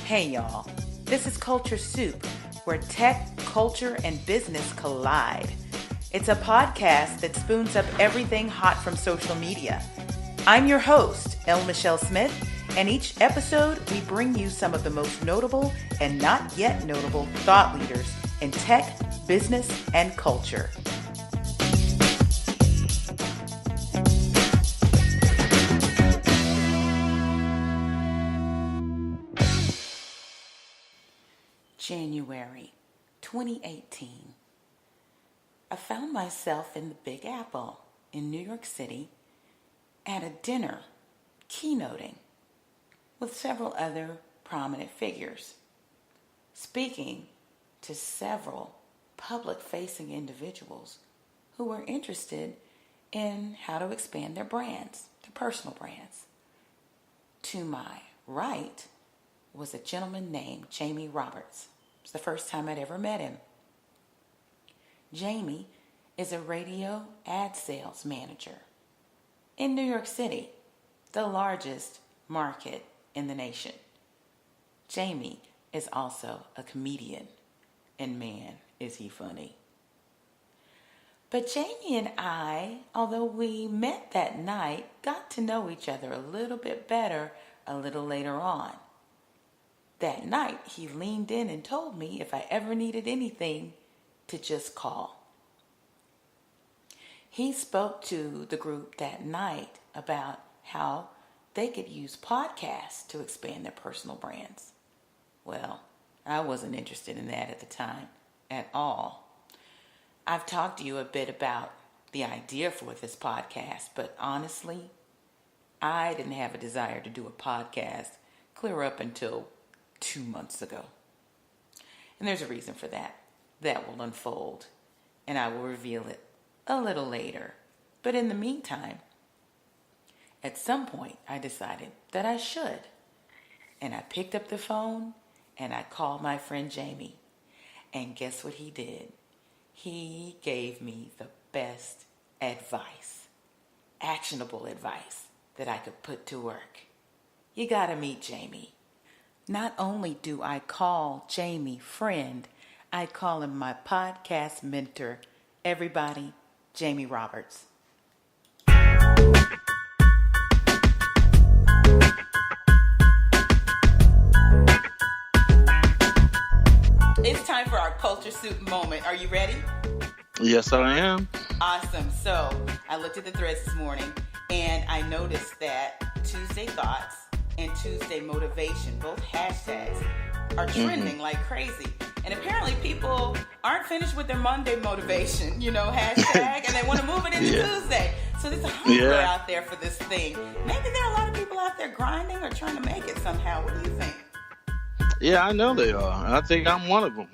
Hey y'all, this is Culture Soup, where tech, culture, and business collide. It's a podcast that spoons up everything hot from social media. I'm your host, L. Michelle Smith, and each episode we bring you some of the most notable and not yet notable thought leaders in tech, business, and culture. January 2018. I found myself in the Big Apple in New York City at a dinner keynoting with several other prominent figures, speaking to several public-facing individuals who were interested in how to expand their brands, their personal brands. To my right was a gentleman named Jamie Roberts. It was the first time I'd ever met him. Jamie is a radio ad sales manager in New York City, the largest market in the nation. Jamie is also a comedian, and man, is he funny. But Jamie and I, although we met that night, got to know each other a little bit better a little later on. That night, he leaned in and told me if I ever needed anything, to just call. He spoke to the group that night about how they could use podcasts to expand their personal brands. Well, I wasn't interested in that at the time at all. I've talked to you a bit about the idea for this podcast, but honestly, I didn't have a desire to do a podcast clear up until 2 months ago. And there's a reason for that. That will unfold, and I will reveal it a little later. But in the meantime, at some point, I decided that I should. And I picked up the phone, and I called my friend Jamie. And guess what he did? He gave me the best advice, actionable advice that I could put to work. You gotta meet Jamie. Not only do I call Jamie friend, I call him my podcast mentor. Everybody, Jamie Roberts. It's time for our Culture Soup moment. Are you ready? Yes, I am. Awesome. So I looked at the threads this morning and I noticed that Tuesday Thoughts and Tuesday Motivation, both hashtags, are trending like crazy. And apparently people aren't finished with their Monday motivation, hashtag, and they want to move it into Tuesday. So there's a hunger out there for this thing. Maybe there are a lot of people out there grinding or trying to make it somehow. What do you think? Yeah, I know they are. I think I'm one of them.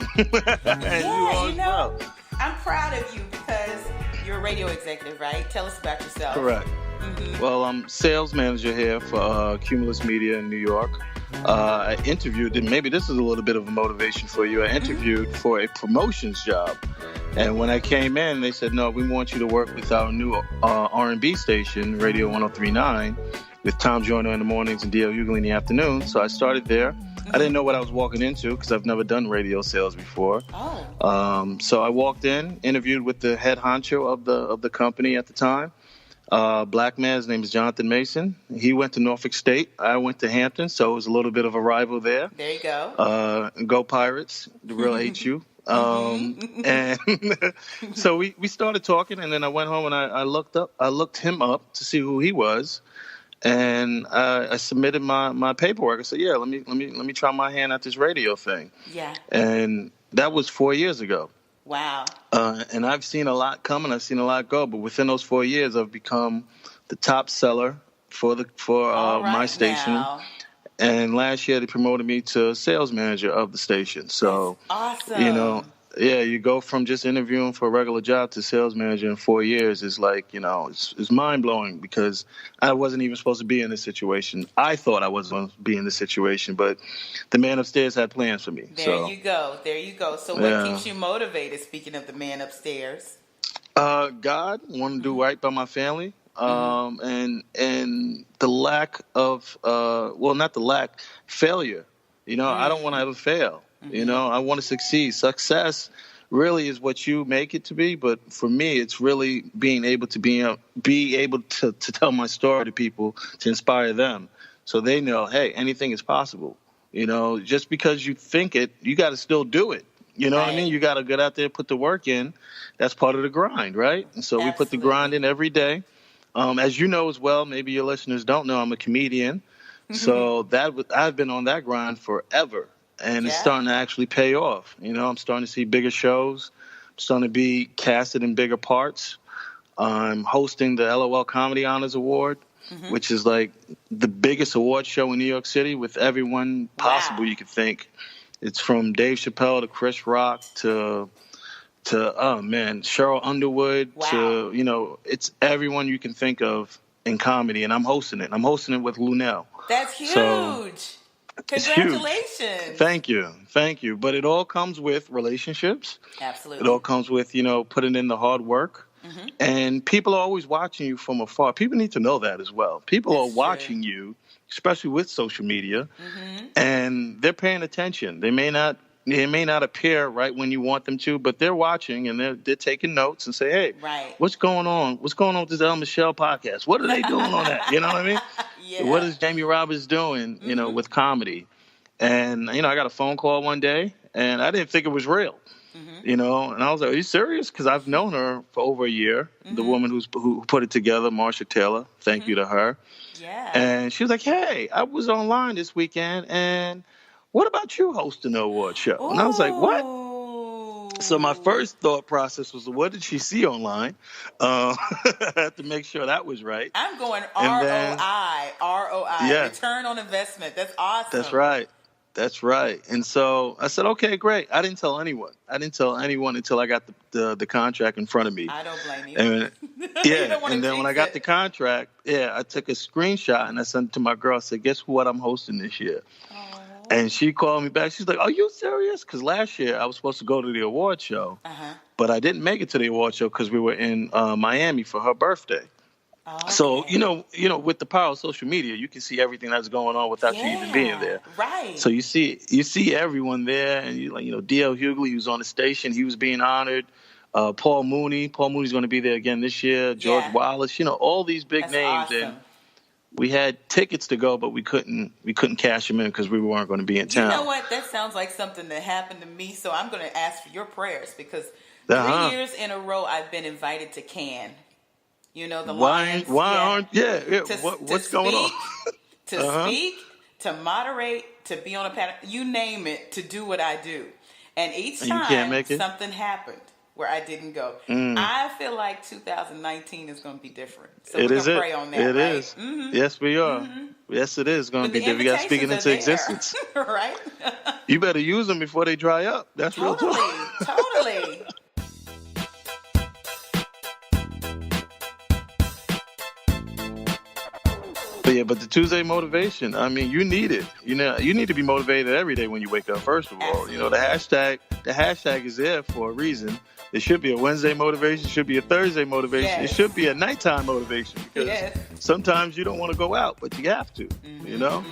And well. I'm proud of you because you're a radio executive, right? Tell us about yourself. Correct. Mm-hmm. Well, I'm sales manager here for Cumulus Media in New York. I interviewed, and maybe this is a little bit of a motivation for you. I interviewed for a promotions job. And when I came in, they said, no, we want you to work with our new R&B station, Radio 103.9, with Tom Joyner in the mornings and D.L. Hughley in the afternoon. So I started there. I didn't know what I was walking into because I've never done radio sales before. So I walked in, interviewed with the head honcho of the company at the time. Black man, his name is Jonathan Mason. He went to Norfolk State. I went to Hampton, so it was a little bit of a rival there. There you go. Go Pirates, the real HU. And so we started talking, and then I went home and I looked him up to see who he was. And I submitted my paperwork. I said, yeah, let me try my hand at this radio thing. Yeah. And that was 4 years ago. Wow. And I've seen a lot come and I've seen a lot go. But within those 4 years, I've become the top seller for my station. Now. And last year, they promoted me to sales manager of the station. So, that's awesome. You go from just interviewing for a regular job to sales manager in 4 years is like, it's mind-blowing because I wasn't even supposed to be in this situation. I thought I wasn't going to be in this situation, but the man upstairs had plans for me. There you go. So what keeps you motivated, speaking of the man upstairs? God, want to do right by my family. And the lack of, not the lack, failure I don't want to ever fail. I want to succeed. Success really is what you make it to be, but for me, it's really being able to be able to tell my story to people, to inspire them, so they know, hey, anything is possible. Just because you think it, you got to still do it. You know what I mean? You got to get out there, put the work in. That's part of the grind, right? And so we put the grind in every day. As you know as well, maybe your listeners don't know, I'm a comedian. So I've been on that grind forever, and it's starting to actually pay off. I'm starting to see bigger shows. I'm starting to be casted in bigger parts. I'm hosting the LOL Comedy Honors Award, which is like the biggest award show in New York City with everyone possible you could think. It's from Dave Chappelle to Chris Rock to Cheryl Underwood to, it's everyone you can think of in comedy, and I'm hosting it. I'm hosting it with Lunel. That's huge. So, congratulations. Huge. Thank you. But it all comes with relationships. Absolutely. It all comes with, putting in the hard work. And people are always watching you from afar. People need to know that as well. People are watching you, especially with social media, and they're paying attention. They may not appear right when you want them to, but they're watching and they're taking notes and say, hey, what's going on? What's going on with this El Michelle podcast? What are they doing on that? You know what I mean? Yeah. What is Jamie Roberts doing, with comedy? And, I got a phone call one day and I didn't think it was real. And I was like, are you serious? Because I've known her for over a year, the woman who put it together, Marsha Taylor. Thank you to her. Yeah. And she was like, hey, I was online this weekend, and what about you hosting the award show? Ooh. And I was like, what? So my first thought process was, what did she see online? I had to make sure that was right. I'm going ROI, return on investment. That's awesome. That's right. And so I said, okay, great. I didn't tell anyone until I got the contract in front of me. I don't blame you. And, and then when I got the contract, I took a screenshot and I sent it to my girl. I said, guess what I'm hosting this year? And she called me back. She's like, are you serious? Because last year I was supposed to go to the award show, but I didn't make it to the award show because we were in Miami for her birthday. Okay. So, with the power of social media, you can see everything that's going on without you even being there. Right. So you see everyone there, and D.L. Hughley, who's on the station, he was being honored. Paul Mooney's going to be there again this year. George Wallace, all these big names. Awesome. And we had tickets to go, but we couldn't cash them in because we weren't going to be in town. You know what? That sounds like something that happened to me. So I'm going to ask for your prayers because 3 years in a row I've been invited to Cannes. The Lions. Why aren't what's going on? To speak, to moderate, to be on a panel, you name it, to do what I do. And each time something happened where I didn't go. I feel like 2019 is going to be different. So we're going to pray on that. It is. Mm-hmm. Yes, we are. Mm-hmm. Yes, it is going to be different. We got to speak it into existence. Right? You better use them before they dry up. That's real talk. Totally. But the Tuesday motivation, I mean, you need it. You need to be motivated every day when you wake up, first of all. Absolutely. The hashtag is there for a reason. It should be a Wednesday motivation. It should be a Thursday motivation. Yes. It should be a nighttime motivation because sometimes you don't want to go out, but you have to, So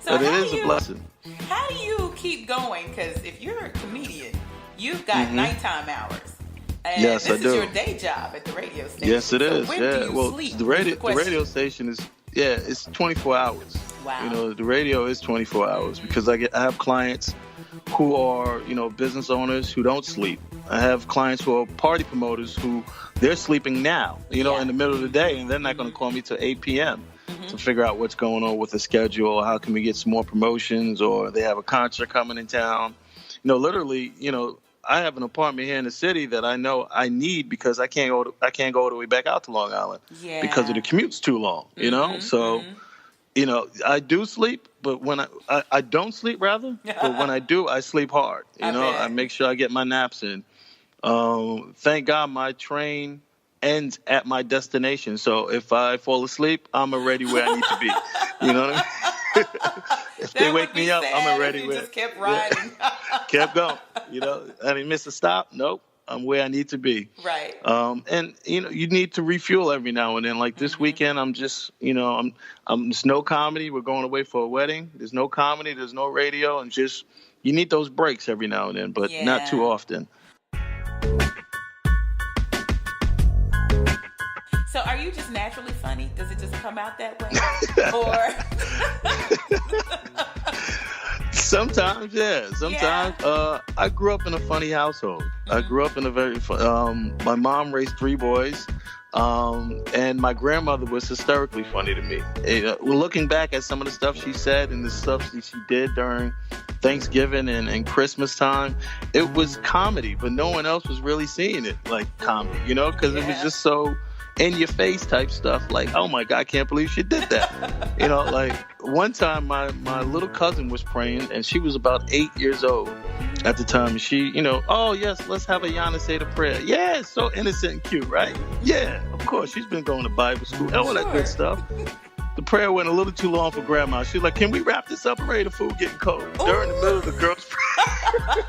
but it is a blessing. How do you keep going? Because if you're a comedian, you've got nighttime hours. And yes, I do. This is your day job at the radio station. Yes, it is. When do you sleep? The radio station is, it's 24 hours. Wow. The radio is 24 hours because I have clients who are, business owners who don't sleep. I have clients who are party promoters who they're sleeping now, in the middle of the day, and they're not going to call me till 8 p.m. To figure out what's going on with the schedule, or how can we get some more promotions, or they have a concert coming in town. Literally, I have an apartment here in the city that I know I need because I can't go all the way back out to Long Island because of the commute's too long, So, I do sleep, but when I don't sleep rather, but when I do, I sleep hard. I make sure I get my naps in. Thank God my train ends at my destination. So if I fall asleep, I'm already where I need to be. You know what I mean? If they wake me up, I'm already where. Just kept riding. Kept going. I didn't miss a stop. Nope. I'm where I need to be. Right. And you need to refuel every now and then. Like this weekend, I'm just, there's no comedy. We're going away for a wedding. There's no comedy. There's no radio, and just you need those breaks every now and then, but not too often. So are you just naturally funny? Does it just come out that way? Or Sometimes, yeah. Sometimes, I grew up in a funny household. I grew up in a very my mom raised 3 boys, and my grandmother was hysterically funny to me. Looking back at some of the stuff she said and the stuff that she did during Thanksgiving and Christmas time, it was comedy, but no one else was really seeing it like comedy, because it was just so in your face type stuff, like, oh my God, I can't believe she did that. Like one time my little cousin was praying, and she was about 8 years old at the time, and she, oh yes, let's have Ayanna say the prayer. Yeah, it's so innocent and cute, right? Yeah, of course, she's been going to Bible school, all that good stuff. The prayer went a little too long for Grandma. She was like, can we wrap this up already? The food getting cold. During the middle of the girls' prayer.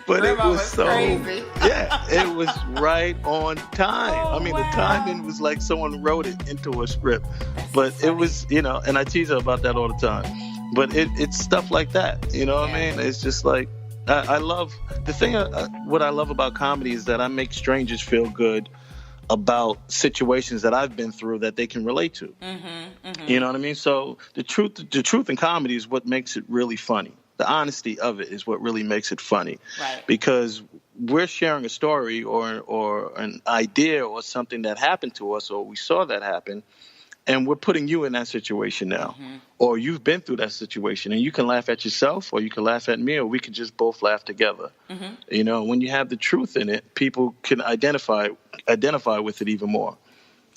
But Grandma it was so crazy. Yeah, it was right on time. Oh, the timing was like someone wrote it into a script. But it was, and I tease her about that all the time. But it's stuff like that, what I mean? It's just like, I love, the thing, what I love about comedy is that I make strangers feel good about situations that I've been through that they can relate to. You know what I mean? So the truth in comedy is what makes it really funny. The honesty of it is what really makes it funny. Right. Because we're sharing a story or an idea or something that happened to us, or we saw that happen, and we're putting you in that situation now. Or you've been through that situation, and you can laugh at yourself, or you can laugh at me, or we can just both laugh together. When you have the truth in it, people can identify with it even more.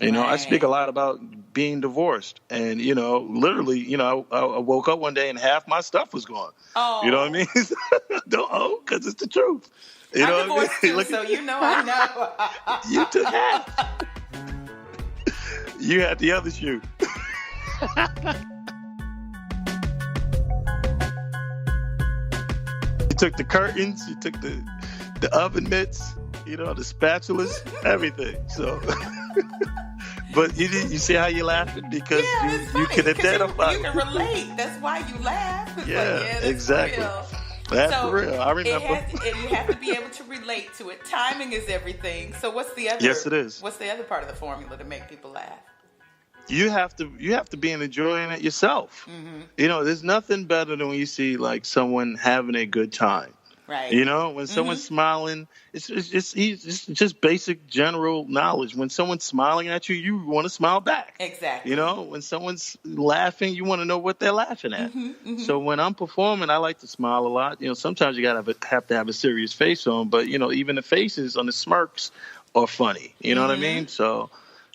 I speak a lot about being divorced, and literally, I woke up one day and half my stuff was gone. Oh. You know what I mean? Don't, because it's the truth. You know I'm divorced what I mean? too, so I know. You took half. You had the other shoe. You took the curtains. You took the oven mitts. The spatulas, everything. So. But you see how you laughing because you can identify. You can relate. That's why you laugh. Yeah, exactly. Real. That's for real. I remember. You have to be able to relate to it. Timing is everything. So what's the other? Yes, it is. What's the other part of the formula to make people laugh? You have to be enjoying it yourself. There's nothing better than when you see like someone having a good time. Right. When someone's smiling, it's just basic general knowledge. When someone's smiling at you, you want to smile back. Exactly. When someone's laughing, you want to know what they're laughing at. So when I'm performing, I like to smile a lot. Sometimes you have to have a serious face on, but even the faces on the smirks are funny. You know what I mean? So,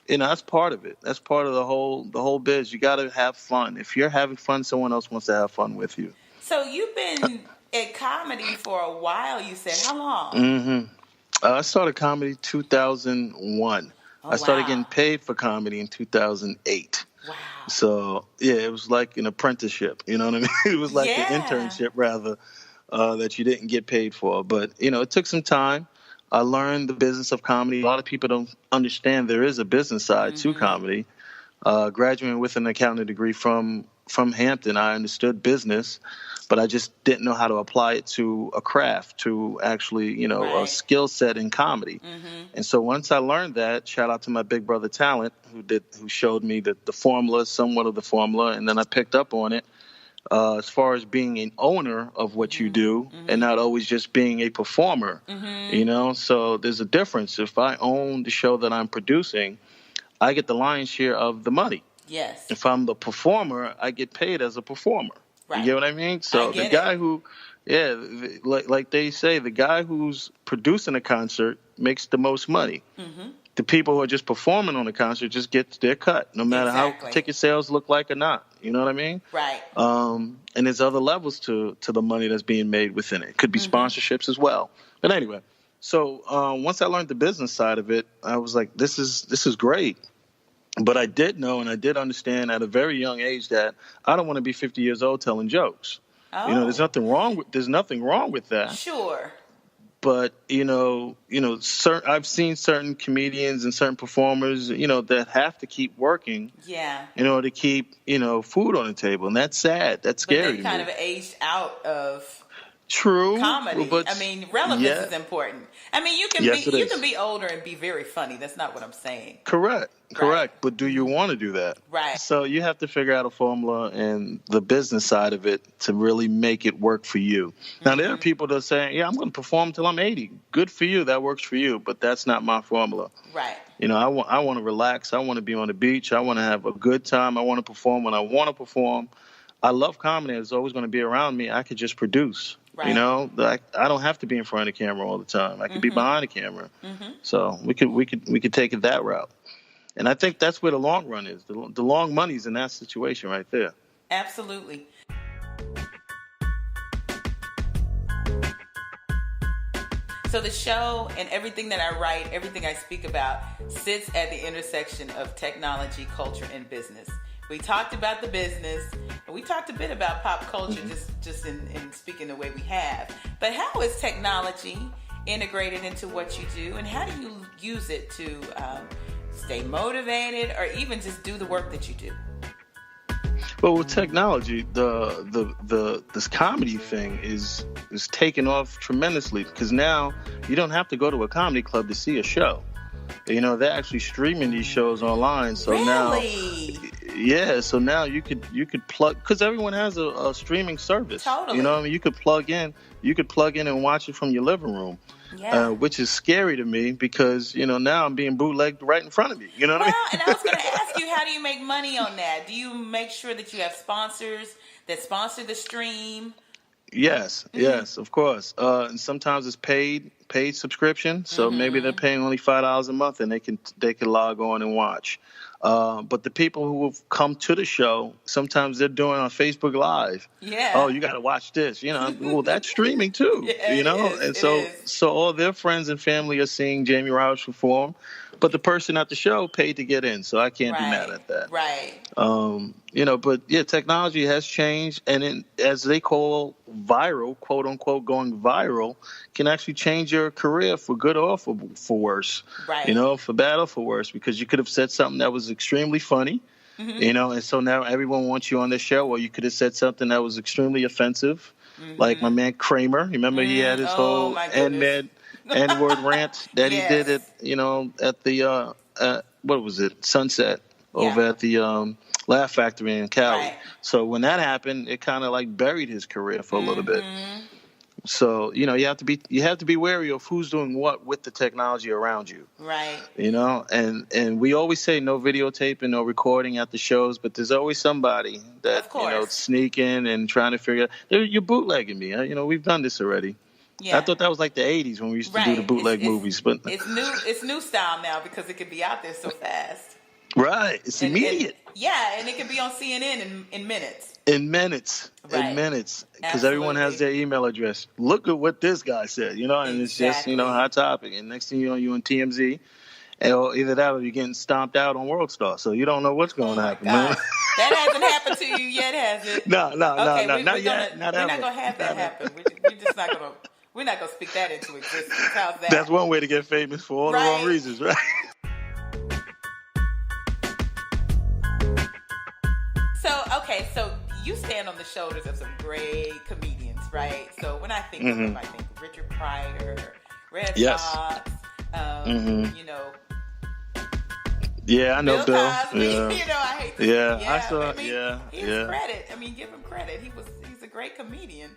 that's part of it. That's part of the whole biz. You got to have fun. If you're having fun, someone else wants to have fun with you. So you've been at comedy for a while, you said. How long? I started comedy 2001. I started getting paid for comedy in 2008. Wow. So, it was like an apprenticeship. You know what I mean? It was like an internship, rather, that you didn't get paid for. But, it took some time. I learned the business of comedy. A lot of people don't understand there is a business side to comedy. Graduating with an accounting degree from Hampton, I understood business, but I just didn't know how to apply it to a craft, to actually, a skill set in comedy. And so once I learned that, shout out to my big brother Talent, who showed me the formula, somewhat of the formula, and then I picked up on it. As far as being an owner of what you do and not always just being a performer, so there's a difference. If I own the show that I'm producing, I get the lion's share of the money. Yes. If I'm the performer, I get paid as a performer. Right. You get what I mean? So the guy who, like they say, the guy who's producing a concert makes the most money. The people who are just performing on the concert just get their cut, no matter how ticket sales look like or not. You know what I mean? Right. And there's other levels to the money that's being made within it. It could be sponsorships as well. But anyway, so once I learned the business side of it, I was like, this is great. But I did know and I did understand at a very young age that I don't want to be 50 years old telling jokes. Oh. There's nothing wrong with that. Sure. but I've seen certain comedians and certain performers, that have to keep working Yeah. in order to keep, food on the table, and that's sad. That's But scary they to kind me. of aged out of True, comedy. I but mean, relevance yeah, is important. I mean, yes, it you can is. be older and be very funny. That's not what I'm saying. Correct, Right. correct. But do you want to do that? Right. So you have to figure out a formula and the business side of it to really make it work for you. Now, there are people that are saying, yeah, I'm going to perform till I'm 80. Good for you. That works for you. But that's not my formula. Right. I want to relax. I want to be on the beach. I want to have a good time. I want to perform when I want to perform. I love comedy. It's always going to be around me. I could just produce. Right. I don't have to be in front of the camera all the time. I could be behind the camera. So we could take it that route. And I think that's where the long run is. The long money's in that situation right there. Absolutely. So the show and everything that I write, everything I speak about, sits at the intersection of technology, culture, and business. We talked about the business, and we talked a bit about pop culture, just in speaking the way we have. But how is technology integrated into what you do, and how do you use it to stay motivated, or even just do the work that you do? Well, with technology, this comedy thing is taking off tremendously, because now you don't have to go to a comedy club to see a show. They're actually streaming these shows online. So really? So now you could plug, because everyone has a streaming service. Totally. You could plug in and watch it from your living room. Yeah. Which is scary to me, because now I'm being bootlegged right in front of me. You know what I mean? And I was going to ask you, how do you make money on that? Do you make sure that you have sponsors that sponsor the stream? Yes, of course. And sometimes it's paid subscription. So maybe they're paying only $5 a month, and they can log on and watch. But the people who have come to the show, sometimes they're doing on Facebook Live. Yeah. Oh, you got to watch this. Well, that's streaming too. Yeah, So all their friends and family are seeing Jamie Roberts perform, but the person at the show paid to get in, so I can't be mad at that. Right. But yeah, technology has changed, and as they call viral, quote unquote, going viral, can actually change your career for good or for worse. Right. For bad or for worse, because you could have said something that was extremely funny, and so now everyone wants you on their show, or you could have said something that was extremely offensive, like my man Kramer. Remember, he had his whole N-word rant that he did at the what was it, Sunset over at the Laugh Factory in Cali. Right. So when that happened, it kind of like buried his career for a little bit. So you have to be wary of who's doing what with the technology around you. Right. And we always say no videotaping, no recording at the shows, but there's always somebody that sneaking and trying to figure out, you're bootlegging me. We've done this already. Yeah. I thought that was like the 80s when we used to do the bootleg movies, but it's new style now, because it could be out there so fast. Right. It's immediate. And it can be on CNN in minutes. In minutes. Right. In minutes. Because everyone has their email address. Look at what this guy said, and it's just, hot topic. And next thing you know, you're on TMZ, or either that or you're getting stomped out on World Star. So you don't know what's going to happen. That hasn't happened to you yet, has it? No, not yet. We're not going to have that happen. We're just not going to. We're not going to speak that into existence. How's that? That's one way to get famous for all the wrong reasons, right? So you stand on the shoulders of some great comedians, right? So when I think of them, I think Richard Pryor, Red Fox, Yeah, I know Bill. Cosby. Yeah. I hate to say, I saw. He's credit. Give him credit. He's a great comedian.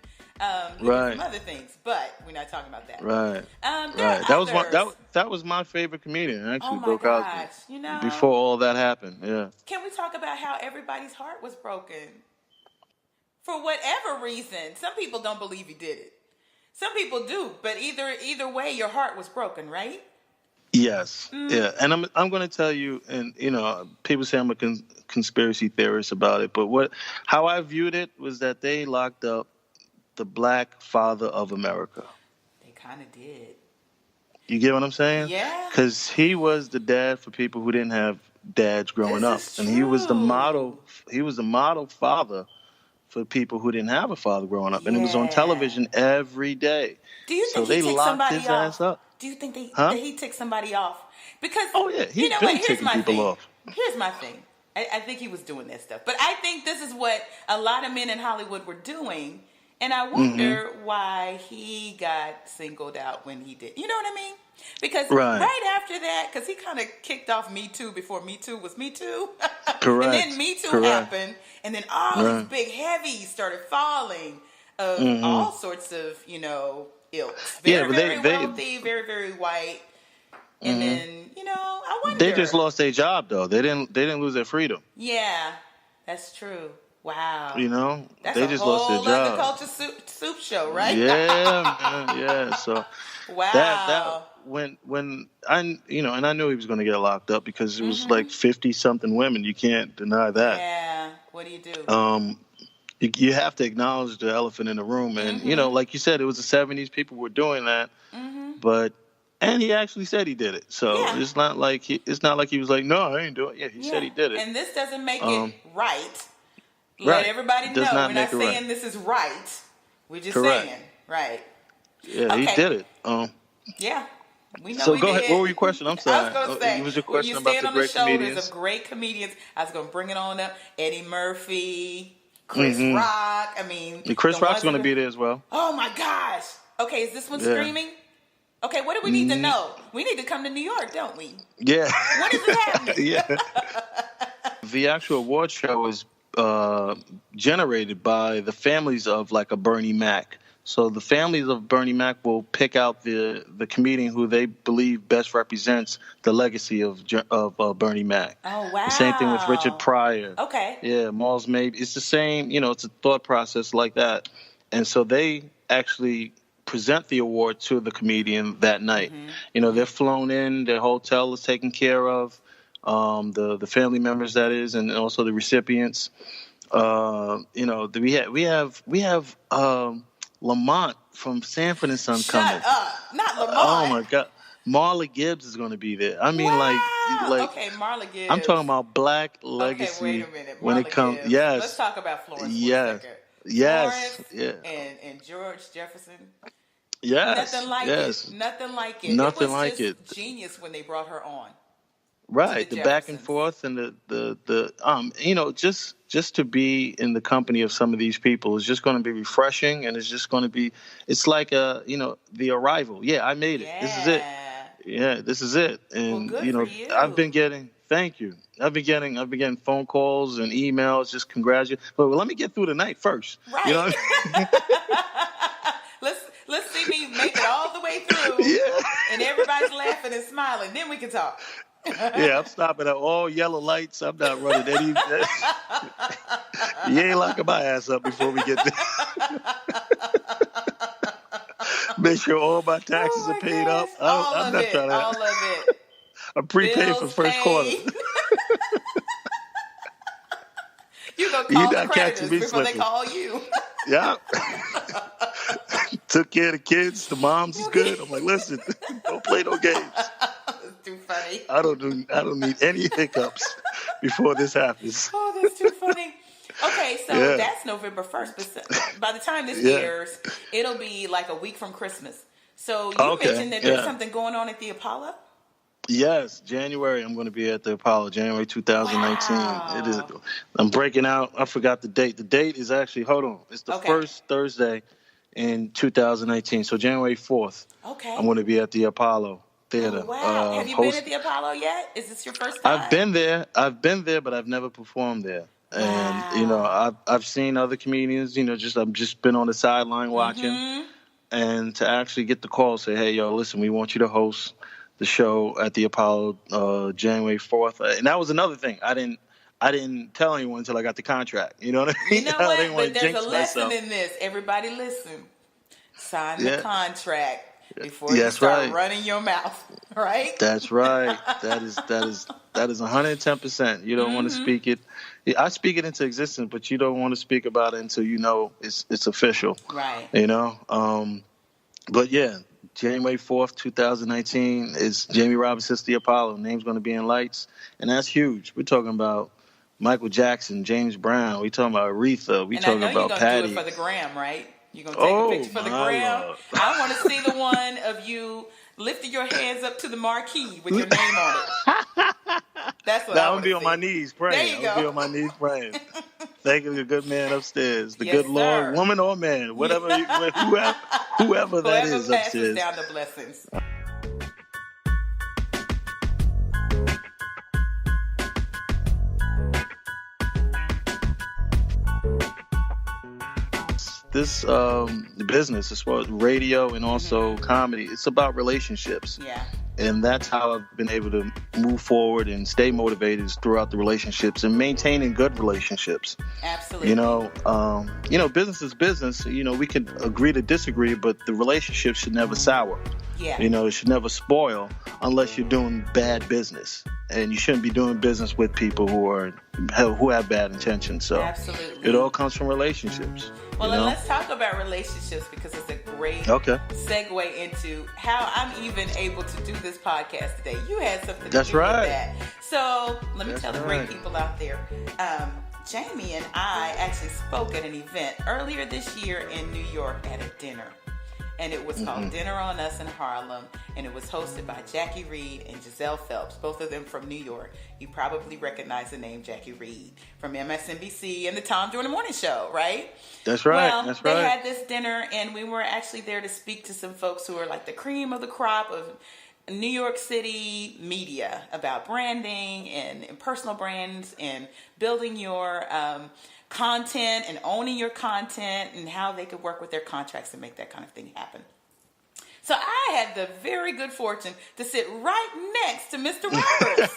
Right. Some other things, but we're not talking about that. Right. Right. That was my favorite comedian, actually, Bill Cosby. Before all that happened, yeah. Can we talk about how everybody's heart was broken? For whatever reason. Some people don't believe he did it. Some people do, but either way, your heart was broken, right? Yes. Yeah. And I'm going to tell you, and people say I'm a conspiracy theorist about it, but how I viewed it was that they locked up the black father of America. They kind of did. You get what I'm saying? Yeah. Because he was the dad for people who didn't have dads growing up, and he was the model. He was the model father for people who didn't have a father growing up, and it was on Yeah. television every day. Do you So think he they ticked locked somebody his ass off? up. Do you think Huh? that he ticked somebody off? Because Oh yeah, you he's know what? been Here's ticking my people thing. off. Here's my thing. I think he was doing that stuff, but I think this is what a lot of men in Hollywood were doing, and I Hmm. wonder why he got singled out when he did. You know what I mean? Because Right. right after that, because he kind of kicked off Me Too before Me Too was Me Too, and then Correct. Me Too Correct. happened, and then all these Right. big heavies started falling of Hmm. all sorts of ilks. Yeah, Very but very they wealthy, very very white, and hmm then I they just wonder. lost their job though. They didn't lose their freedom. Yeah, that's true. Wow. You know, That's they a just lost their whole other job. culture soup show, right? Yeah, man. Yeah. So that Wow. when and I knew he was going to get locked up because it was Mm-hmm. like 50 something women. You can't deny that. Yeah. What do you do? Um, you have to acknowledge the elephant in the room, and Mm-hmm. like you said, it was the 70s. People were doing that, Mm-hmm. but and he actually said he did it. So Yeah. it's not like he was like, no, I ain't doing it. Yeah, he said Yeah. he did it. And this doesn't make it Um, right. Let right. everybody It does know. not We're make not it right. saying this is right. We're just Correct. saying, right. Yeah, he Okay. did it. Yeah. We know So we go ahead. What did. were your question? I'm I was sorry. going to It say, was your when you question about stand the on the great shoulders comedians. of great comedians, I was going to bring it on up. Eddie Murphy, Chris Mm-hmm. Rock. I mean, And the Chris Rock's ones going to that be are, there as well. oh my gosh. Okay, is this one Yeah. streaming? Okay, what do we need to Mm, know? We need to come to New York, don't we? yeah. When is it happening? Yeah. The actual award show is generated by the families of like a Bernie Mac. So the families of Bernie Mac will pick out the comedian who they believe best represents the legacy of Bernie Mac. Oh, The same thing with Richard wow. Pryor. Okay. Yeah, Malls Maybe. It's the same. It's a thought process like that. And so they actually present the award to the comedian that night. They're flown in, their hotel is taken care of, the family members that is, and also the recipients. We have Lamont from Sanford and Son coming. Shut up. Not Oh Lamont. my God, Marla Gibbs is going to be there. I mean, Wow. like Okay, Marla I'm Gibbs. talking about black Okay, wait legacy a minute. when it Marla comes. Gibbs. Let's Yes, talk about Florence for a yes, second. yes, Florence yeah, and George Jefferson. yes, Nothing like it. yes. Nothing like it. It Nothing was like just it. genius when they brought her on to the Right, the back and Jeffersons. forth and just to be in the company of some of these people is just going to be refreshing, and it's like the arrival. Yeah, I made it. This is it. Yeah. Yeah, this is it. Well, And good for I've been you. getting thank you. I've been getting phone calls and emails just congratulating. But let me get through the night first. You know Right. what I let's see me make it all the way through, mean? and everybody's laughing and smiling. Then we can talk. Yeah, I'm stopping at all yellow lights. I'm not running any. You ain't locking my ass up before we get there. Make sure all my Oh taxes are my paid up. gosh. All I'm of not it. trying All to. of it. I'm prepaid for Bills the first quarter. paid. You gonna You're call the not catching creditors me before they slipping. call you. Yeah. Took care of the kids. The moms is Okay. good. I'm like, listen, don't play no games. That's too funny. I don't need any hiccups before this happens. Oh, that's too funny. Okay, so Yeah. that's November 1st, but by the time this Yeah. airs, it'll be like a week from Christmas. So you Okay. mentioned that there's Yeah. something going on at the Apollo? Yes, January. I'm going to be at the Apollo, January 2019. It is. Wow. I'm breaking out. I forgot the date. The date is actually. Hold on. It's the Okay. first Thursday in 2019. So January 4th, Okay. I'm going to be at the Apollo Theater. Oh, wow. Have you been Host. at the Apollo yet? Is this your first I've time? been there, but I've never performed there. And Wow. I've seen other comedians. I've just been on the sideline watching, Mm-hmm. and to actually get the call, say, hey, yo, listen, we want you to host the show at the Apollo January 4th. And that was another thing. I didn't tell anyone until I got the contract. You know what I You mean? know I what? didn't want But to there's jinx a lesson myself. in this. Everybody listen. Sign the Yeah. contract before you That's start right. running your mouth. Right? That's right. That is 110%. You don't want to Mm-hmm. speak it. I speak it into existence, but you don't want to speak about it until you know it's official. Right. But yeah, January 4th, 2019 is Jamie Robinson's The Apollo. Name's going to be in lights, and that's huge. We're talking about Michael Jackson, James Brown. We talking about Aretha. We And I talking know you're about going to do Patty. it for the gram, right? You're going to take a picture for the gram. Lord. I want to see the one of you lifting your hands up to the marquee with your name on it. That's what I I'm want gonna be to on see. my knees praying. There you go. I'm gonna be on my knees praying. Thanking the good man upstairs, the Yes, good Lord, sir. woman or man, whatever, whoever that Whoever is passes upstairs. down the blessings. This business, as well as radio and also comedy, it's about relationships. Yeah. And that's how I've been able to move forward and stay motivated is throughout the relationships and maintaining good relationships. Absolutely. Business is business. We can agree to disagree, but the relationship should never sour. Yeah. It should never spoil unless you're doing bad business. And you shouldn't be doing business with people who have bad intentions. So Absolutely. it all comes from relationships. Well, and let's talk about relationships because it's a great segue into how I'm even able to do this podcast today. You had something to do with that. So let me tell the great people out there. Jamie and I actually spoke at an event earlier this year in New York at a dinner. And it was called Dinner on Us in Harlem. And it was hosted by Jackie Reed and Giselle Phelps, both of them from New York. You probably recognize the name Jackie Reed from MSNBC and the Tom Jordan Morning Show, right? That's right. Well, they had this dinner, and we were actually there to speak to some folks who are like the cream of the crop of New York City media about branding and personal brands and building your content and owning your content and how they could work with their contracts to make that kind of thing happen. So I had the very good fortune to sit right next to Mr. Roberts.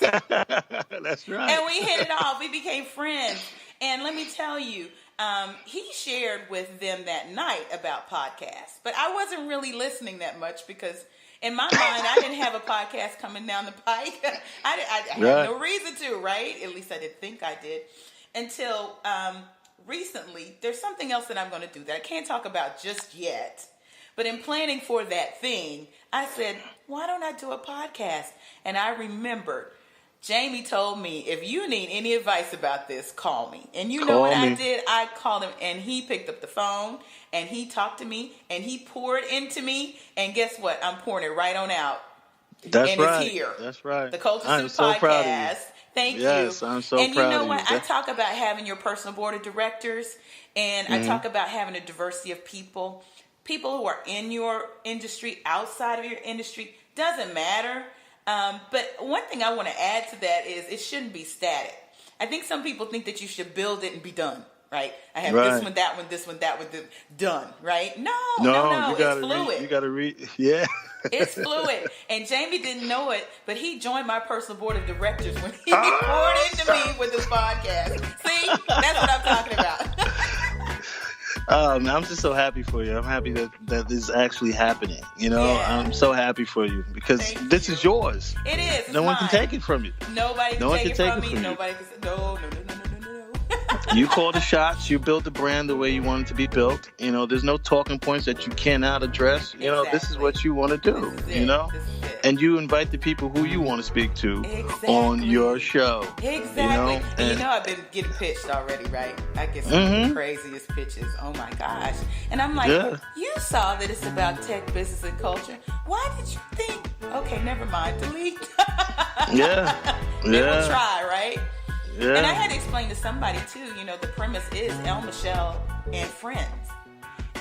That's right. And we hit it off. We became friends. And let me tell you, he shared with them that night about podcasts. But I wasn't really listening that much because in my mind, I didn't have a podcast coming down the pike. I had no reason to, right? At least I didn't think I did. Until recently, there's something else that I'm going to do that I can't talk about just yet. But in planning for that thing, I said, why don't I do a podcast? And I remembered, Jamie told me, if you need any advice about this, call me. And you know what I did? I called him, and he picked up the phone, and he talked to me, and he poured into me. And guess what? I'm pouring it right on out. That's right. And it's here. That's right. The Culture I'm Soup so Podcast. Proud of you. Thank you. Yes, I'm so proud of you. And you know what? I talk about having your personal board of directors, and I talk about having a diversity of people who are in your industry, outside of your industry. Doesn't matter. But one thing I want to add to that is it shouldn't be static. I think some people think that you should build it and be done, right? I have this one, that one, this one, that one, done, right? No, it's fluid. You got to read. Yeah. It's fluid. And Jamie didn't know it, but he joined my personal board of directors when he poured into me with this podcast. See? That's what I'm talking about. I'm just so happy for you. I'm happy that this is actually happening. I'm so happy for you because this is yours. It is. No one can take it from you. Nobody can take it from me. Nobody can say, no. You call the shots. You build the brand the way you want it to be built. There's no talking points that you cannot address. This is what you want to do. And you invite the people who you want to speak to on your show. Exactly. And I've been getting pitched already, right? I get some of the craziest pitches. Oh my gosh. And I'm like, you saw that it's about tech, business, and culture. Why did you think? Okay, never mind. Delete. They will try, right? Yeah. And I had to explain to somebody too, the premise is El Michelle and friends.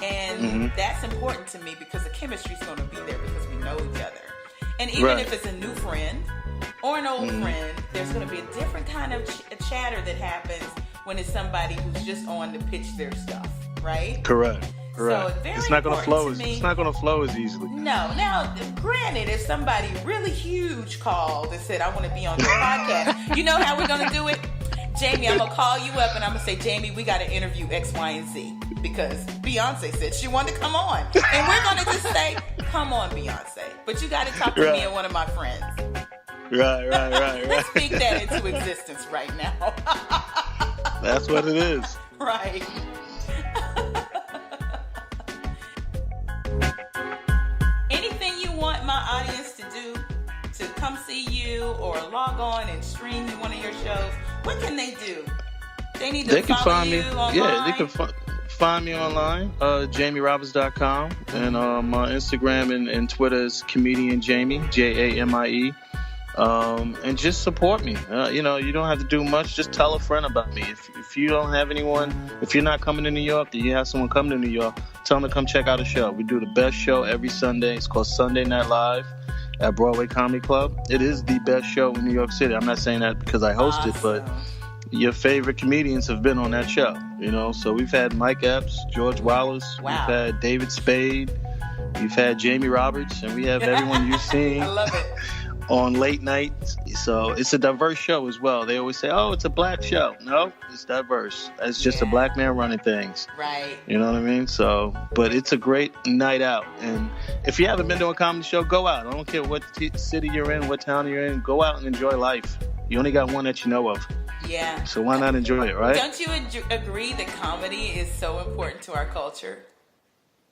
And that's important to me because the chemistry is going to be there because we know each other. And even if it's a new friend or an old friend, there's going to be a different kind of chatter that happens when it's somebody who's just on to pitch their stuff, right? Correct. So it's not going to flow. It's not going to flow as easily. No. Now, granted, if somebody really huge called and said, "I want to be on your podcast," you know how we're going to do it, Jamie. I'm gonna call you up and I'm gonna say, Jamie, we got to interview X, Y, and Z because Beyonce said she wanted to come on, and we're gonna just say, "Come on, Beyonce," but you got to talk to me and one of my friends. Right. Let's speak that into existence right now. That's what it is. Right. Anything you want my audience to do to come see you or log on and stream one of your shows, what can they do? They need to They can follow find you me. online. Yeah, they can find me online, jamieroberts.com, and my Instagram and Twitter is comedian Jamie, Jamie. And just support me. You don't have to do much. Just tell a friend about me. If you don't have anyone, if you're not coming to New York, then you have someone coming to New York, tell them to come check out a show. We do the best show every Sunday. It's called Sunday Night Live at Broadway Comedy Club. It is the best show in New York City. I'm not saying that because I host it, but your favorite comedians have been on that show. So we've had Mike Epps, George Wallace, Wow. We've had David Spade, we've had Jamie Roberts, and we have everyone you've seen. I love it. On late night. So it's a diverse show as well. They always say, oh, it's a black show. No, it's diverse. It's just a black man running things. Right. You know what I mean? So, but it's a great night out. And if you haven't been to a comedy show, go out. I don't care what city you're in, what town you're in. Go out and enjoy life. You only got one that you know of. Yeah. So why not enjoy it, right? Don't you agree that comedy is so important to our culture?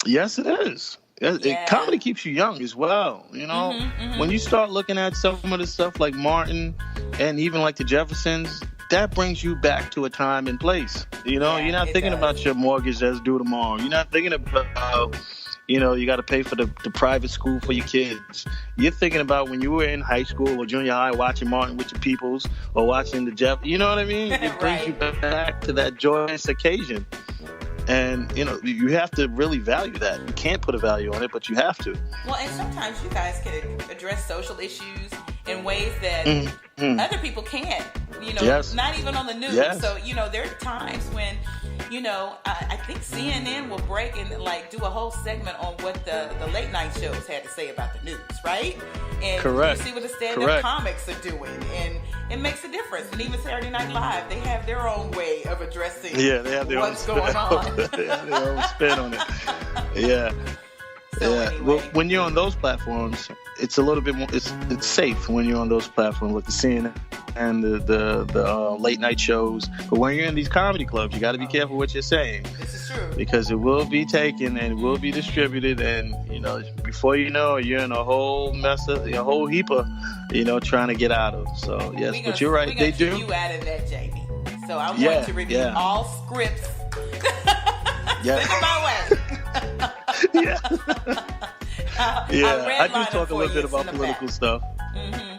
Yes, it is. Comedy keeps you young as well. When you start looking at some of the stuff like Martin and even like the Jeffersons, that brings you back to a time and place. You're not thinking about your mortgage that's due tomorrow. You're not thinking about, you got to pay for the private school for your kids. You're thinking about when you were in high school or junior high watching Martin with your peoples or watching the Jeff. You know what I mean? It brings you back to that joyous occasion. And, you have to really value that. You can't put a value on it, but you have to. Well, and sometimes you guys can address social issues in ways that other people can't. Not even on the news. Yes. So, there are times when, I think CNN will break and do a whole segment on what the late night shows had to say about the news, right? And Correct. you see what the stand-up comics are doing, and it makes a difference. And even Saturday Night Live, they have their own way of addressing they have their what's own going on. They have their own spin on it. Yeah. So Anyway. Well, when you're on those platforms, it's a little bit more. It's safe when you're on those platforms like the CNN and the late night shows. But when you're in these comedy clubs, you got to be careful what you're saying. This is true. Because it will be taken and it will be distributed, and before you know it, you're in a whole mess of a whole heap of trying to get out of. So yes, but you're right, they do. You out of that, Jamie. So I want to review all scripts. Yeah. Send them my way. Yeah. I do talk a little bit about political stuff. Mm-hmm.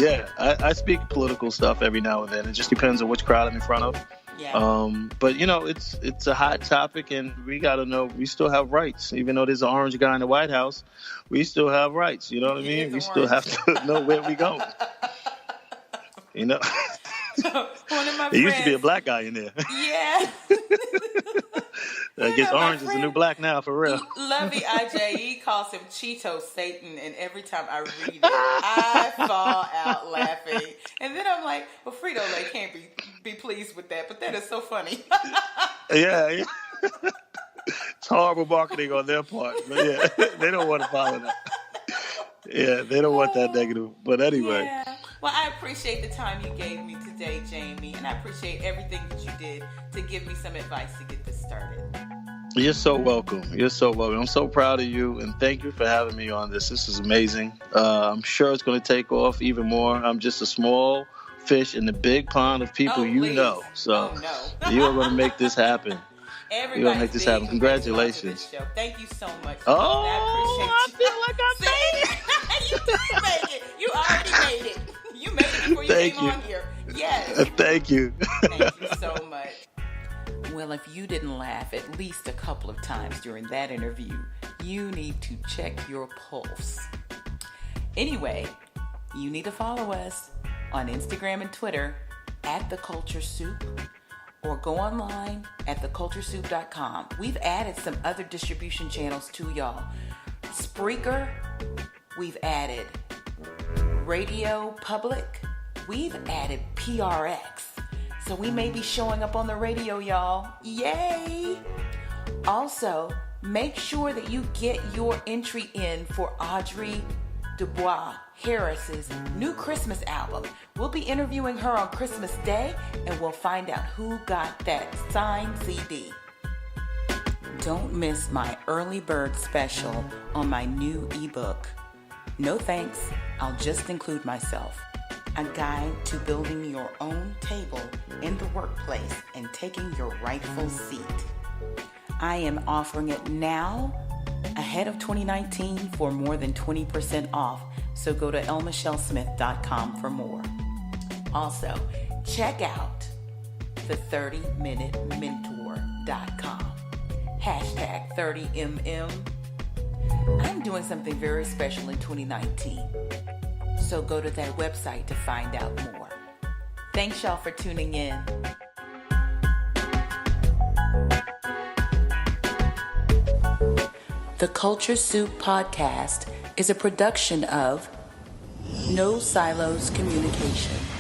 Yeah, I speak political stuff every now and then. It just depends on which crowd I'm in front of. Yeah. But it's a hot topic, and we got to know we still have rights. Even though there's an orange guy in the White House, we still have rights. You know what I mean? We still have to know where we go. One of my friends, there used to be a black guy in there. Yeah. I guess orange is the new black now, for real. Lovey IJE calls him Cheeto Satan, and every time I read it, I fall out laughing. And then I'm like, well, Frito-Lay can't be pleased with that, but that is so funny. Yeah. It's horrible marketing on their part, but yeah, they don't want to follow that. Yeah, they don't want that negative. But anyway. Yeah. Well, I appreciate the time you gave me today, Jamie, and I appreciate everything that you did to give me some advice to get this started. You're so welcome. You're so welcome. I'm so proud of you, and thank you for having me on this. This is amazing. I'm sure it's going to take off even more. I'm just a small fish in the big pond of people know. So you are going to make this happen. You're going to make this happen. Congratulations. Thank you so much. Oh, I feel like I made it. You did make it. You already made it. You made it before you came on here. Yes. Thank you. Thank you so much. Well, if you didn't laugh at least a couple of times during that interview, you need to check your pulse. Anyway, you need to follow us on Instagram and Twitter at The Culture Soup, or go online at theculturesoup.com. We've added some other distribution channels to y'all. Spreaker, we've added Radio Public, we've added PRX. So we may be showing up on the radio, y'all. Yay! Also, make sure that you get your entry in for Audrey Dubois Harris's new Christmas album. We'll be interviewing her on Christmas Day, and we'll find out who got that signed CD. Don't miss my early bird special on my new ebook. No thanks, I'll just include myself. a guide to building your own table in the workplace and taking your rightful seat. I am offering it now ahead of 2019 for more than 20% off, so go to elmichellesmith.com for more. Also, check out the 30minutementor.com. Hashtag 30mm. I'm doing something very special in 2019. So go to that website to find out more. Thanks y'all for tuning in. The Culture Soup Podcast is a production of No Silos Communication.